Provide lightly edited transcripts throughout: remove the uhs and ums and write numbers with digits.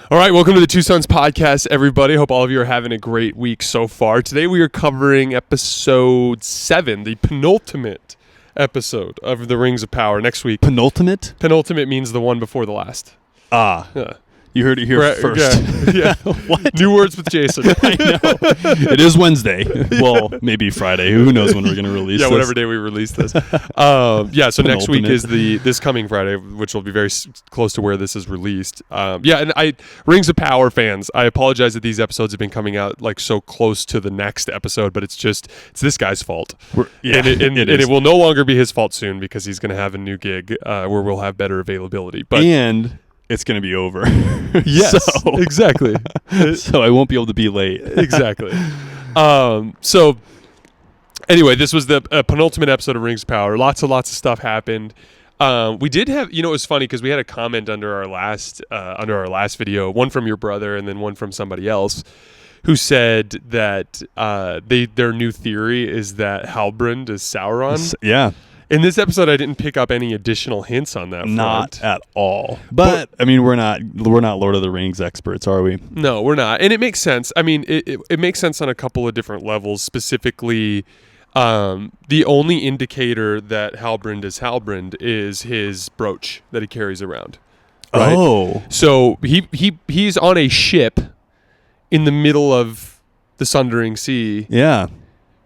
All right, welcome to the Two Sons Podcast, everybody. Hope all of you are having a great week so far. Today we are covering episode 7, the penultimate episode of The Rings of Power. Next week. Penultimate? Penultimate means the one before the last. You heard it here first. Yeah. What? New words with Jason. I know. It is Wednesday. Well, maybe Friday. Who knows when we're going to release this? Yeah, whatever day we release this. So next week is this coming Friday, which will be very close to where this is released. And Rings of Power fans, I apologize that these episodes have been coming out like so close to the next episode, but it's this guy's fault. And it will no longer be his fault soon because he's going to have a new gig where we'll have better availability. And it's going to be over. Yes, exactly. So I won't be able to be late. Exactly. So anyway, this was the penultimate episode of Rings of Power. Lots of stuff happened. We did have, it was funny because we had a comment under our last video, one from your brother and then one from somebody else, who said that their new theory is that Halbrand is Sauron. Yeah. In this episode, I didn't pick up any additional hints on that front. Not at all. But I mean, we're not Lord of the Rings experts, are we? No, we're not. And it makes sense. I mean, it makes sense on a couple of different levels. Specifically, the only indicator that Halbrand is Halbrand is his brooch that he carries around. Right? Oh. So he's on a ship in the middle of the Sundering Sea. Yeah.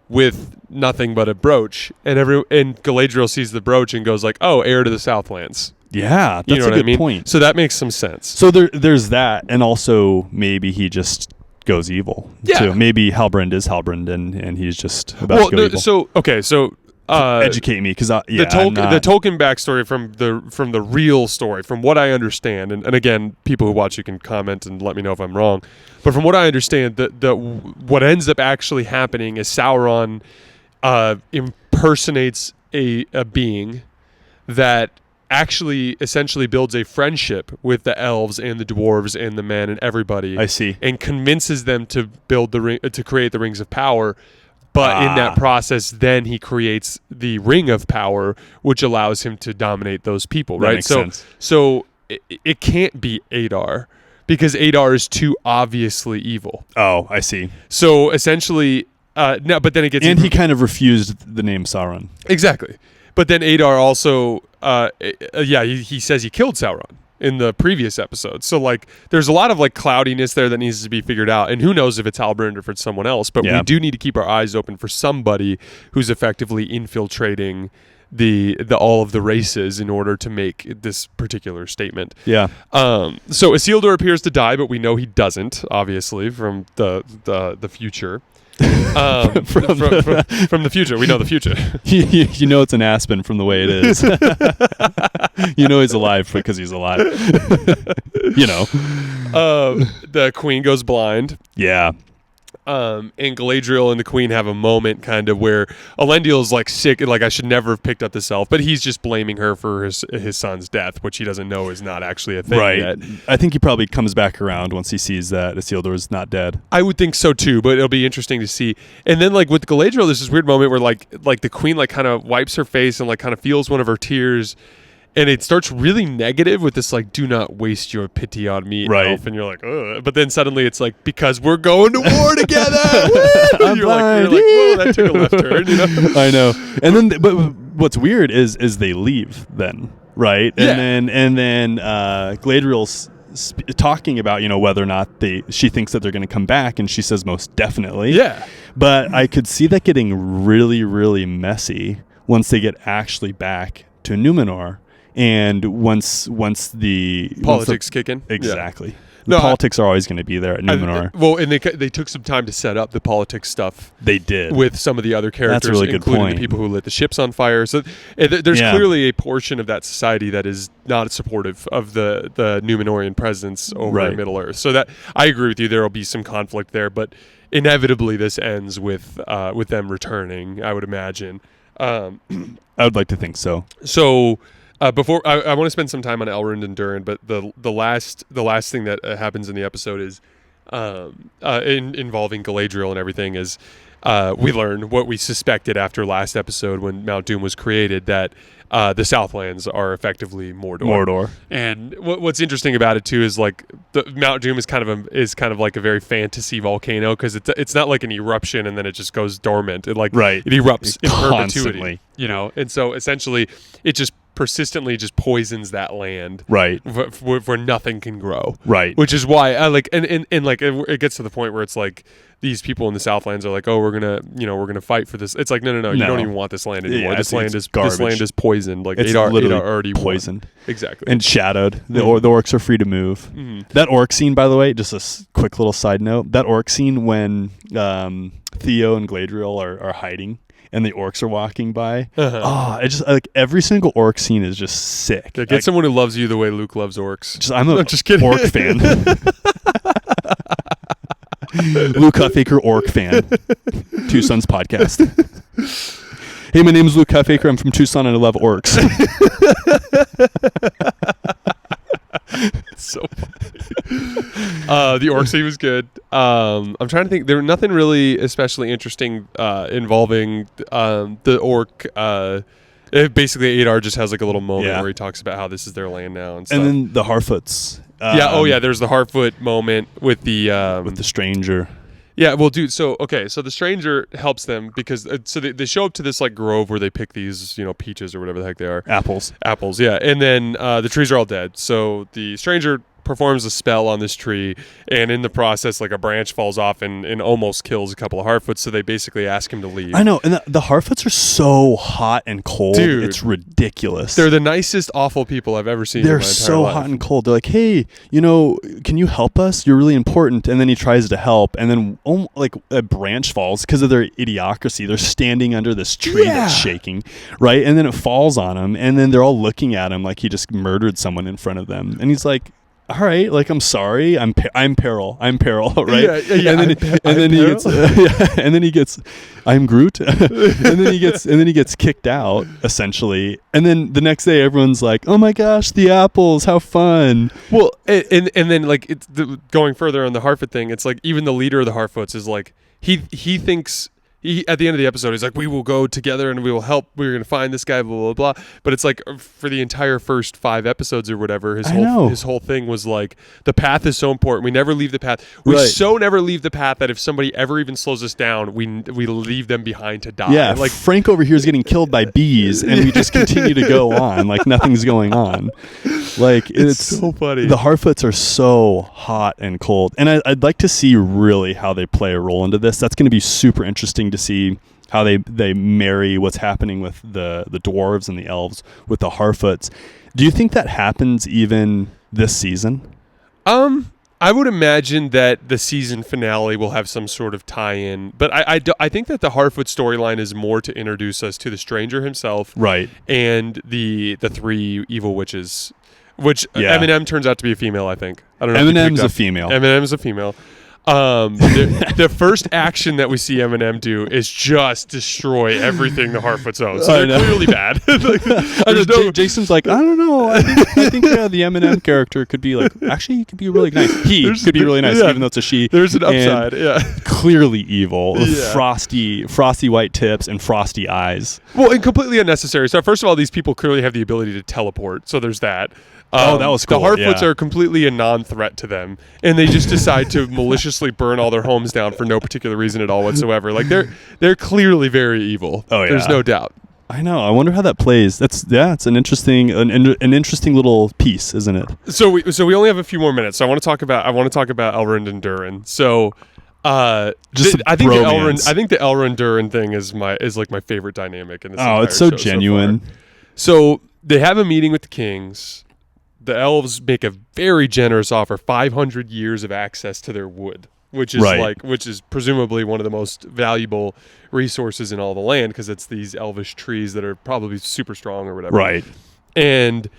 With nothing but a brooch, and Galadriel sees the brooch and goes like, "Oh, heir to the Southlands." Yeah, that's a good point. So that makes some sense. So there's that, and also maybe he just goes evil. Yeah, too. Maybe Halbrand is Halbrand, and he's just about to go evil. So educate me, because the Tolkien backstory from the real story, from what I understand, and again, people who watch, you can comment and let me know if I'm wrong. But from what I understand, what ends up actually happening is Sauron impersonates a being that actually essentially builds a friendship with the elves and the dwarves and the men and everybody. I see. And convinces them to build to create the Rings of Power. But in that process, then he creates the Ring of Power, which allows him to dominate those people, right? That makes sense. So it can't be Adar, because Adar is too obviously evil. Oh, I see. So essentially, no, but then it gets... And he kind of refused the name Sauron. Exactly. But then Adar also, he says he killed Sauron in the previous episode. So like there's a lot of like cloudiness there that needs to be figured out, and who knows if it's Halbrand or if it's someone else, but we do need to keep our eyes open for somebody who's effectively infiltrating the all of the races in order to make this particular statement. Yeah. So Isildur appears to die, but we know he doesn't, obviously, from the future. From the future, we know the future. You know it's an aspen from the way it is. You know he's alive because he's alive. The queen goes blind. Yeah. And Galadriel and the queen have a moment kind of where Elendil's like sick, like I should never have picked up this elf, but he's just blaming her for his son's death, which he doesn't know is not actually a thing yet. I think he probably comes back around once he sees that Isildur is not dead. I would think so too, but it'll be interesting to see. And then like with Galadriel, there's this weird moment where like the queen like kind of wipes her face and like kind of feels one of her tears. And it starts really negative with this, like, do not waste your pity on me, elf. And you're like, ugh. But then suddenly it's like, because we're going to war together. you're like, whoa, that took a left turn, I know. And then, but what's weird is they leave then, right? Yeah. And then Galadriel's talking about, whether or not she thinks that they're going to come back, and she says most definitely. Yeah. But I could see that getting really, really messy once they get actually back to Numenor. And once the politics kick in, exactly. The politics are always going to be there at Numenor. And they took some time to set up the politics stuff. They did with some of the other characters, that's a really good including point. The people who lit the ships on fire. So there's clearly a portion of that society that is not supportive of the Numenorian presence over in Middle Earth. So that I agree with you. There will be some conflict there, but inevitably this ends with them returning, I would imagine. I would like to think so. So. Before I want to spend some time on Elrond and Durin, but the last thing that happens in the episode is involving Galadriel and everything is we learn what we suspected after last episode when Mount Doom was created, that the Southlands are effectively Mordor. And what's interesting about it too is like the Mount Doom is kind of like a very fantasy volcano, because it's not like an eruption and then it just goes dormant. It erupts in perpetuity, and so essentially it just persistently just poisons that land, right, where nothing can grow, right. Which is why I like and like it gets to the point where it's like these people in the Southlands are like, oh, we're gonna fight for this. It's like no, you don't even want this land anymore. This land is poisoned. Like it's literally already poisoned, exactly, and shadowed. The orcs are free to move. That orc scene, by the way, just a quick little side note. That orc scene when Theo and Galadriel are hiding and the orcs are walking by. I just like every single orc scene is just sick. Yeah, get someone who loves you the way Luke loves orcs. I'm just kidding. Orc fan. Luke Huffaker, orc fan. Two Sons podcast. Hey, my name is Luke Huffaker. I'm from Tucson and I love orcs. So funny. The orc scene was good. I'm trying to think. There was nothing really especially interesting involving the orc. Basically, Adar just has like a little moment where he talks about how this is their land now and stuff. And then the Harfoots. There's the Harfoot moment with the stranger. Yeah, well, dude. So the stranger helps them because they show up to this like grove where they pick these peaches or whatever the heck they are. Apples, yeah. And then the trees are all dead. So the stranger performs a spell on this tree, and in the process, like a branch falls off and almost kills a couple of Harfoots. So they basically ask him to leave. I know, and the Harfoots are so hot and cold. Dude, it's ridiculous. They're the nicest, awful people I've ever seen. They're in my entire so life. hot and cold. They're like, hey, can you help us? You're really important. And then he tries to help, and then like a branch falls because of their idiocracy. They're standing under this tree that's shaking, right? And then it falls on him, and then they're all looking at him like he just murdered someone in front of them, and he's like, all right, like I'm sorry, I'm Peril, right? And then he gets, I'm Groot, and then he gets kicked out essentially. And then the next day, everyone's like, oh my gosh, the apples, how fun! Well, and then like going further on the Harfoot thing, it's like even the leader of the Harfoots is like he thinks. At the end of the episode, he's like, we will go together and we will help. We're going to find this guy, blah, blah, blah. But it's like for the entire first 5 episodes or whatever, his whole thing was like, the path is so important. We never leave the path. We never leave the path that if somebody ever even slows us down, we leave them behind to die. Yeah, like Frank over here is getting killed by bees and we just continue to go on like nothing's going on. Like it's so funny. The Harfoots are so hot and cold. And I'd like to see really how they play a role into this. That's going to be super interesting to see how they marry what's happening with the dwarves and the elves with the Harfoots. Do you think that happens even this season? I would imagine that the season finale will have some sort of tie-in, but I think that the Harfoot storyline is more to introduce us to the stranger himself, right, and the 3 evil witches, which Eminem turns out to be a female. I think I don't know. Eminem's a female. Eminem's a female. The first action that we see Eminem do is just destroy everything the Harfoots own. So they're clearly bad. Jason's like, I don't know. I think the Eminem character could be like, actually, he could be really nice. He could be really nice, even though it's a she. There's an upside. Clearly evil, with frosty white tips and frosty eyes. Well, and completely unnecessary. So first of all, these people clearly have the ability to teleport. So there's that. That was cool. The Harfoots are completely a non-threat to them, and they just decide to maliciously burn all their homes down for no particular reason at all whatsoever. Like they're clearly very evil. Oh yeah, there's no doubt. I know. I wonder how that plays. It's an interesting little piece, isn't it? So we only have a few more minutes. So I want to talk about Elrond and Durin. So I think the Elrond Durin thing is like my favorite dynamic in this. Oh, it's so genuine. So they have a meeting with the kings. The elves make a very generous offer, 500 years of access to their wood, which is presumably one of the most valuable resources in all the land because it's these elvish trees that are probably super strong or whatever. Right. And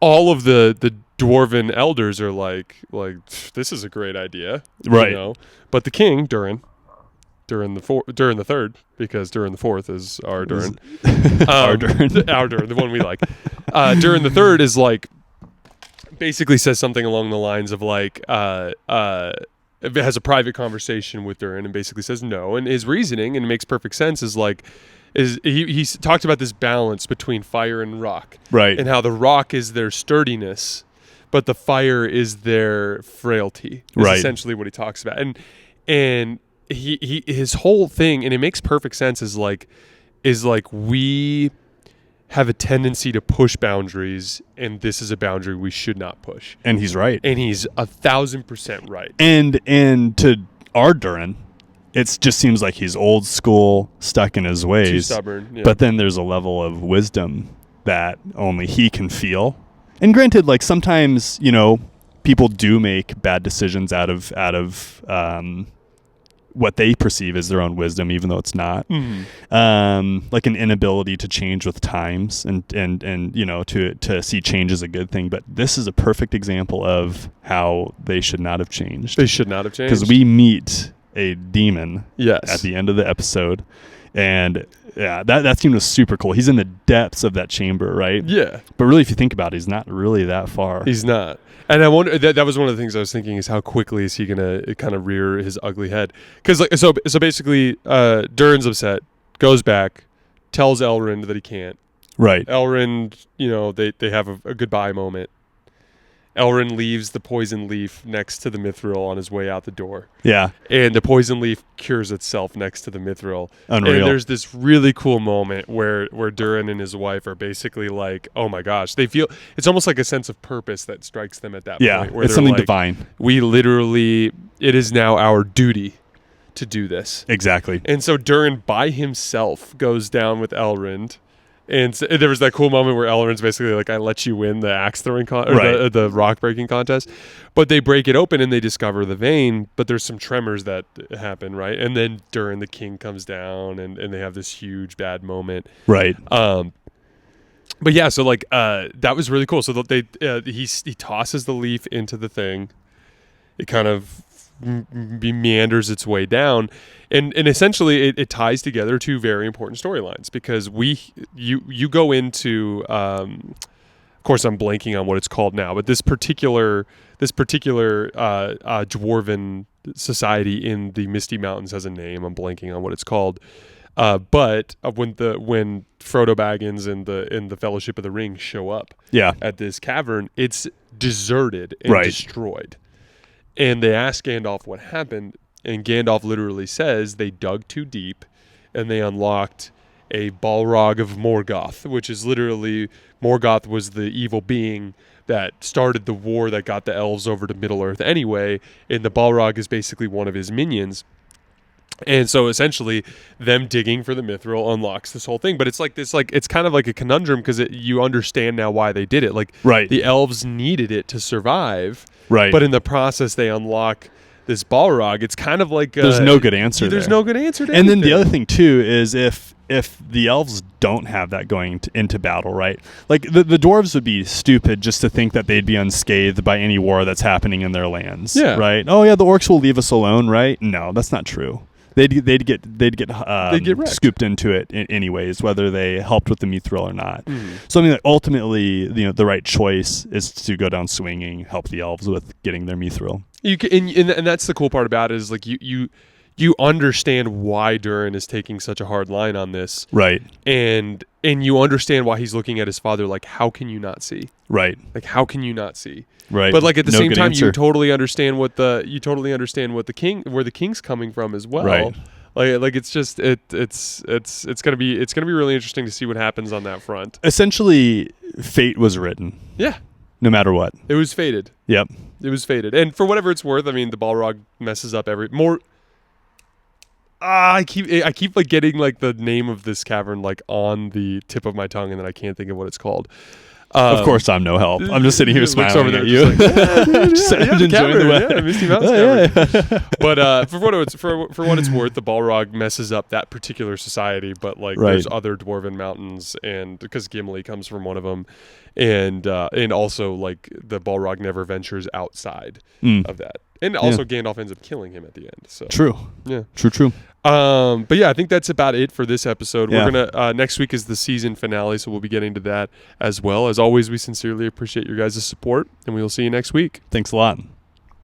all of the dwarven elders are like this is a great idea. Right. But the king, Durin the third, because Durin the fourth is our Durin. Our Durin, the one we like. Durin the third is like, basically says something along the lines of like has a private conversation with Durin and basically says no. And his reasoning, and it makes perfect sense, is like, he's talked about this balance between fire and rock, Right. and how the rock is their sturdiness, but the fire is their frailty. Is Right. essentially what he talks about, and his whole thing, and it makes perfect sense, is like we have a tendency to push boundaries, and this is a boundary we should not push. And he's right. And he's 1,000% right. And to our Durin, it just seems like he's old school, stuck in his ways. Too stubborn. Yeah. But then there's a level of wisdom that only he can feel. And granted, like sometimes, people do make bad decisions out of what they perceive as their own wisdom, even though it's not. Mm-hmm. Like an inability to change with times and to see change as a good thing. But this is a perfect example of how they should not have changed. They should not have changed. Because we meet a demon yes. at the end of the episode. And yeah, that scene was super cool. He's in the depths of that chamber, right? Yeah. But really, if you think about it, he's not really that far. He's not. And I wonder, that was one of the things I was thinking, is how quickly is he going to kind of rear his ugly head? Because so basically, Durin's upset, goes back, tells Elrond that he can't. Right. Elrond, they have a goodbye moment. Elrond leaves the poison leaf next to the mithril on his way out the door. Yeah. And the poison leaf cures itself next to the mithril. Unreal. And there's this really cool moment where Durin and his wife are basically like, oh my gosh, they feel, it's almost like a sense of purpose that strikes them at that point. Yeah, Where it's they're something like, divine. It is now our duty to do this. Exactly. And so Durin by himself goes down with Elrond. And so there was that cool moment where Elrond's basically like, I let you win the axe throwing the rock breaking contest. But they break it open and they discover the vein, but there's some tremors that happen, right? And then Durin the king comes down and they have this huge bad moment. Right. But yeah, so like that was really cool. So he tosses the leaf into the thing. It kind of meanders its way down, and essentially it ties together two very important storylines, because you go into of course I'm blanking on what it's called now, but this particular dwarven society in the Misty Mountains has a name. I'm blanking on what it's called. But when Frodo Baggins and the Fellowship of the Ring show up at this cavern, it's deserted and destroyed. And they ask Gandalf what happened, and Gandalf literally says they dug too deep and they unlocked a Balrog of Morgoth, which is literally, Morgoth was the evil being that started the war that got the elves over to Middle-earth anyway, and the Balrog is basically one of his minions. And so essentially them digging for the mithril unlocks this whole thing. But it's like this, like, it's kind of like a conundrum, because you understand now why they did it. Like, the elves needed it to survive. Right. But in the process, they unlock this Balrog. It's kind of like there's no good answer. There's no good answer to anything. And then the other thing too is if the elves don't have that going into battle, right? Like the dwarves would be stupid just to think that they'd be unscathed by any war that's happening in their lands. Yeah. Right. Oh yeah, the orcs will leave us alone, right? No, that's not true. They'd get scooped into it anyways, whether they helped with the mithril or not. Mm. So I mean, like, ultimately, the right choice is to go down swinging, help the elves with getting their mithril. You can, and that's the cool part about it, is like you understand why Durin is taking such a hard line on this, right? And you understand why he's looking at his father like, how can you not see? Right. Like, how can you not see? Right. But like at the same time, answer. you totally understand where the king's coming from as well. Right. Like it's just it's gonna be really interesting to see what happens on that front. Essentially, fate was written. Yeah. No matter what, it was fated. Yep. It was fated, and for whatever it's worth, I mean, the Balrog messes up I keep like getting like the name of this cavern like on the tip of my tongue, and then I can't think of what it's called. Of course, I'm no help. I'm just sitting here smiling over there, at you, just enjoying the weather. Misty Mountains cavern. But for what it's worth, the Balrog messes up that particular society. But like, there's other dwarven mountains, and because Gimli comes from one of them, and also like the Balrog never ventures outside of that. And also Gandalf ends up killing him at the end. So true. Yeah. True. But yeah, I think that's about it for this episode. Yeah. We're gonna next week is the season finale, so we'll be getting to that as well. As always, we sincerely appreciate your guys' support, and we will see you next week. Thanks a lot.